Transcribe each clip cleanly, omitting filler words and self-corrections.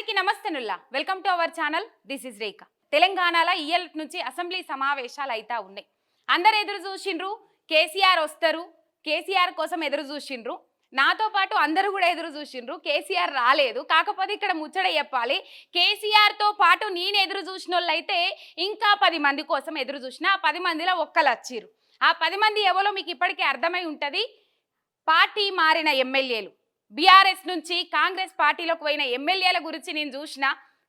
అందరికీ నమస్తేనుల్లా welcome to our channel this is Rekha. తెలంగాణలో ఇయల్ నుంచి అసెంబ్లీ సమావేశాలు అయితే ఉన్నాయి. అందరు ఎదురు చూసిండ్రు కేసీఆర్ వస్తారు, కేసీఆర్ కోసం ఎదురు చూసిండ్రు. నాతో పాటు అందరూ కూడా ఎదురు చూసిండ్రు. కేసీఆర్ రాలేదు. కాకపోతే ఇక్కడ ముచ్చట చెప్పాలి, కేసీఆర్తో పాటు నేను ఎదురు చూసిన వాళ్ళు అయితే ఇంకా 10 మంది కోసం ఎదురు చూసిన. ఆ 10 మందిలో ఒక్కరు వచ్చిర్రు. ఆ 10 మంది ఎవరో మీకు ఇప్పటికే అర్థమై ఉంటుంది. పార్టీ మారిన ఎమ్మెల్యేలు, బీఆర్ఎస్ నుంచి కాంగ్రెస్ పార్టీలోకి పోయిన ఎమ్మెల్యేల గురించి నేను చూసిన,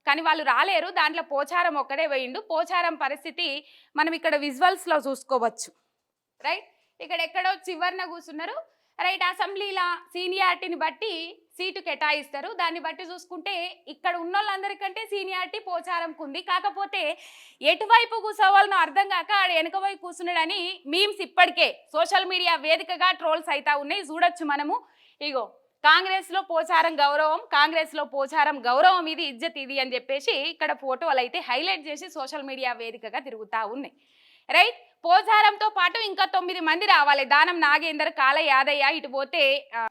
కానీ వాళ్ళు రాలేరు. దాంట్లో పోచారం ఒక్కడే పోయిండు. పోచారం పరిస్థితి మనం ఇక్కడ విజువల్స్లో చూసుకోవచ్చు. రైట్, ఇక్కడ ఎక్కడో చివరిన కూర్చున్నారు. రైట్, అసెంబ్లీలో సీనియారిటీని బట్టి సీటు కేటాయిస్తారు. దాన్ని బట్టి చూసుకుంటే ఇక్కడ ఉన్న వాళ్ళందరికంటే సీనియారిటీ పోచారంకు ఉంది. కాకపోతే ఎటువైపు కూర్చోవాలనో అర్థం కాక ఆడ వెనక వైపు కూర్చున్నాడని మీమ్స్ ఇప్పటికే సోషల్ మీడియా వేదికగా ట్రోల్స్ అయితే ఉన్నాయి. చూడొచ్చు మనము. ఇగో కాంగ్రెస్లో పోచారం గౌరవం, కాంగ్రెస్లో పోచారం గౌరవం, ఇది ఇజ్జత్ ఇది అని చెప్పేసి ఇక్కడ ఫోటోలు అయితే హైలైట్ చేసి సోషల్ మీడియా వేదికగా తిరుగుతూ ఉన్నాయి. రైట్, పోచారంతో పాటు ఇంకా 9 మంది రావాలి. దానం నాగేందర్, కాల యాదయ్య, ఇటు పోతే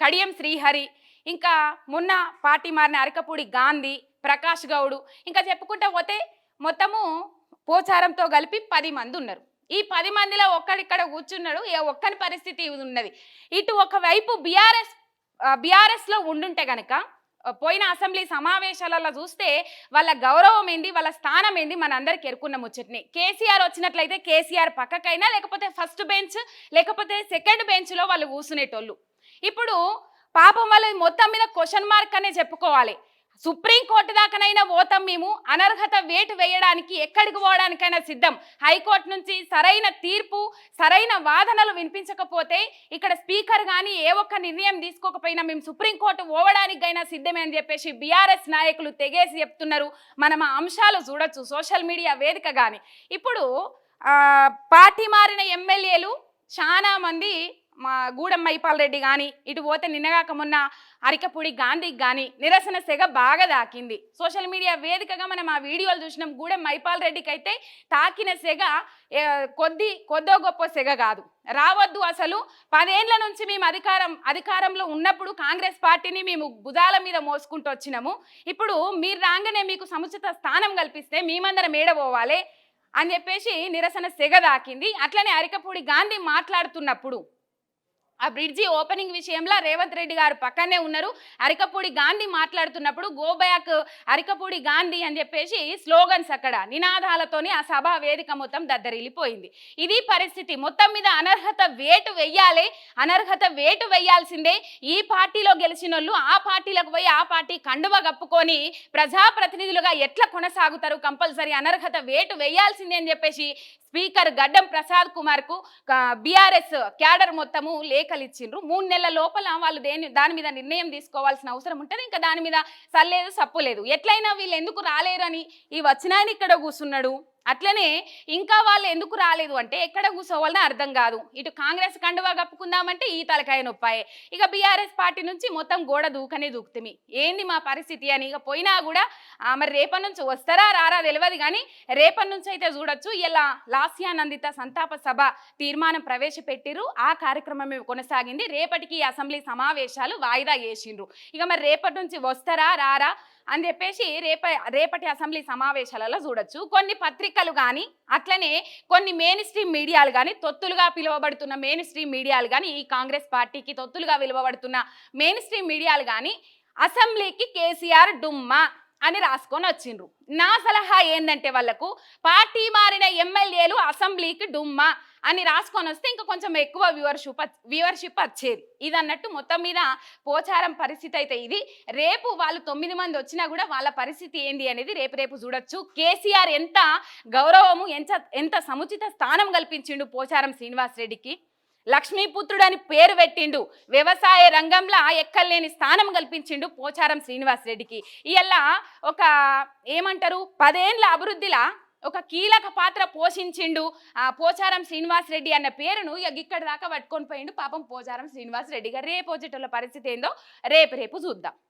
కడియం శ్రీహరి, ఇంకా మొన్న పార్టీ మారిన అరకపూడి గాంధీ, ప్రకాష్ గౌడ్, ఇంకా చెప్పుకుంటా పోతే మొత్తము పోచారంతో కలిపి 10 మంది ఉన్నారు. ఈ 10 మందిలో ఒక్కడిక్కడ కూర్చున్నాడు. ఒక్కని పరిస్థితి ఉన్నది. ఇటు ఒకవైపు బీఆర్ఎస్లో ఉండుంటే గనక పోయిన అసెంబ్లీ సమావేశాలలో చూస్తే వాళ్ళ గౌరవం ఏంది, వాళ్ళ స్థానం ఏంది మన అందరికి ఎరుకున్న ముచ్చట్ని. కేసీఆర్ వచ్చినట్లయితే కేసీఆర్ పక్కకైనా, లేకపోతే ఫస్ట్ బెంచ్ లేకపోతే సెకండ్ బెంచ్లో వాళ్ళు కూర్చునేటోళ్ళు. ఇప్పుడు పాపం వాళ్ళది మొత్తం మీద క్వశ్చన్ మార్క్ అనే చెప్పుకోవాలి. సుప్రీంకోర్టు దాకానైనా పోతాం మేము, అనర్హత వేటు వేయడానికి ఎక్కడికి పోవడానికైనా సిద్ధం. హైకోర్టు నుంచి సరైన తీర్పు, సరైన వాదనలు వినిపించకపోతే ఇక్కడ స్పీకర్ కానీ ఏ ఒక్క నిర్ణయం తీసుకోకపోయినా మేము సుప్రీంకోర్టు పోవడానికైనా సిద్ధమే అని చెప్పేసి బీఆర్ఎస్ నాయకులు తెగేసి చెప్తున్నారు. మనం ఆ అంశాలు చూడొచ్చు సోషల్ మీడియా వేదిక కానీ. ఇప్పుడు పార్టీ మారిన ఎమ్మెల్యేలు చాలా మంది, మా గూడెం మైపాల్ రెడ్డి కానీ, ఇటు పోతే నిన్నగాక మొన్న అరికపూడి గాంధీకి కానీ నిరసన సెగ బాగా తాకింది. సోషల్ మీడియా వేదికగా మనం ఆ వీడియోలు చూసినాం. గూడెం మైపాల్ రెడ్డికి అయితే తాకిన సెగ కొద్దో గొప్ప సెగ కాదు. రావద్దు, అసలు 10 ఏళ్ల నుంచి మేము అధికారంలో ఉన్నప్పుడు కాంగ్రెస్ పార్టీని మేము భుజాల మీద మోసుకుంటూ వచ్చినాము. ఇప్పుడు మీరు రాగానే మీకు సముచిత స్థానం కల్పిస్తే మేమందరం ఏడబోవాలి అని చెప్పేసి నిరసన సెగ దాకింది. అట్లనే అరికపూడి గాంధీ మాట్లాడుతున్నప్పుడు ఆ బ్రిడ్జి ఓపెనింగ్ విషయంలో రేవంత్ రెడ్డి గారు పక్కనే ఉన్నారు. అరికపూడి గాంధీ మాట్లాడుతున్నప్పుడు గో బ్యాక్ అరికపూడి గాంధీ అని చెప్పేసి స్లోగన్స్, అక్కడ నినాదాలతోని ఆ సభా వేదిక మొత్తం దద్దరిల్లిపోయింది. ఇది పరిస్థితి. మొత్తం మీద అనర్హత వేటు వెయ్యాలి, అనర్హత వేటు వెయ్యాల్సిందే. ఈ పార్టీలో గెలిచిన వాళ్ళు ఆ పార్టీలకు పోయి ఆ పార్టీ కండువ కప్పుకొని ప్రజాప్రతినిధులుగా ఎట్లా కొనసాగుతారు, కంపల్సరీ అనర్హత వేటు వేయాల్సిందే అని చెప్పేసి స్పీకర్ గడ్డం ప్రసాద్ కుమార్ కు బీఆర్ఎస్ క్యాడర్ మొత్తము లేఖలు ఇచ్చిండ్రు. 3 నెలల లోపల వాళ్ళు దాని మీద నిర్ణయం తీసుకోవాల్సిన అవసరం ఉంటుంది. ఇంకా దాని మీద సల్లేదు సప్పు లేదు. ఎట్లయినా వీళ్ళు ఎందుకు రాలేరు అని ఈ వచ్చినాయని ఇక్కడ కూర్చున్నాడు. అట్లనే ఇంకా వాళ్ళు ఎందుకు రాలేదు అంటే ఎక్కడ కూర్చోవాలని అర్థం కాదు. ఇటు కాంగ్రెస్ కండువా కప్పుకుందామంటే ఈ తలకాయ నొప్పాయే. ఇక బీఆర్ఎస్ పార్టీ నుంచి మొత్తం గోడ దూకుతుంది. ఏంది మా పరిస్థితి అని. ఇక పోయినా కూడా మరి రేపటి నుంచి వస్తారా రారా తెలియదు, కానీ రేపటి నుంచి అయితే చూడొచ్చు. ఇలా లాస్యానందిత సంతాప సభ తీర్మానం ప్రవేశపెట్టిరు. ఆ కార్యక్రమం కొనసాగింది. రేపటికి అసెంబ్లీ సమావేశాలు వాయిదా వేసిండ్రు. ఇక మరి రేపటి నుంచి వస్తారా రారా అని చెప్పేసి రేపటి అసెంబ్లీ సమావేశాలలో చూడొచ్చు. కొన్ని పత్రికలు కానీ, అట్లనే కొన్ని మెయిన్ స్ట్రీమ్ మీడియాలు కానీ, తొత్తులుగా పిలువబడుతున్న మెయిన్ స్ట్రీమ్ మీడియాలు కానీ, ఈ కాంగ్రెస్ పార్టీకి తొత్తులుగా పిలువబడుతున్న మెయిన్ స్ట్రీమ్ మీడియాలు కానీ అసెంబ్లీకి కేసీఆర్ డుమ్మా అని రాసుకొని వచ్చిండ్రు. నా సలహా ఏంటంటే వాళ్ళకు పార్టీ మారిన ఎమ్మెల్యేలు అసెంబ్లీకి డుమ్మా అని రాసుకొని వస్తే ఇంకా కొంచెం ఎక్కువ వ్యూవర్షిప్ వచ్చేది. ఇది అన్నట్టు మొత్తం మీద పోచారం పరిస్థితి అయితే ఇది. రేపు వాళ్ళు 9 మంది వచ్చినా కూడా వాళ్ళ పరిస్థితి ఏంది అనేది రేపు చూడొచ్చు. కేసీఆర్ ఎంత గౌరవము, ఎంత సముచిత స్థానం కల్పించిండు పోచారం శ్రీనివాస్ రెడ్డికి. లక్ష్మీపుత్రుడు అని పేరు పెట్టిండు. వ్యవసాయ రంగంలో ఎక్కలేని స్థానం కల్పించిండు పోచారం శ్రీనివాస్ రెడ్డికి. ఇలా ఒక ఏమంటారు 10 ఏళ్ల అభివృద్ధిలా ఒక కీలక పాత్ర పోషించిండు పోచారం శ్రీనివాస్ రెడ్డి అన్న పేరును ఇక్కడ దాకా పట్టుకొని పోయిండు పాపం పోచారం శ్రీనివాస్ రెడ్డి గారు. రేపు వచ్చేటోళ్ళ పరిస్థితి ఏందో రేపు చూద్దాం.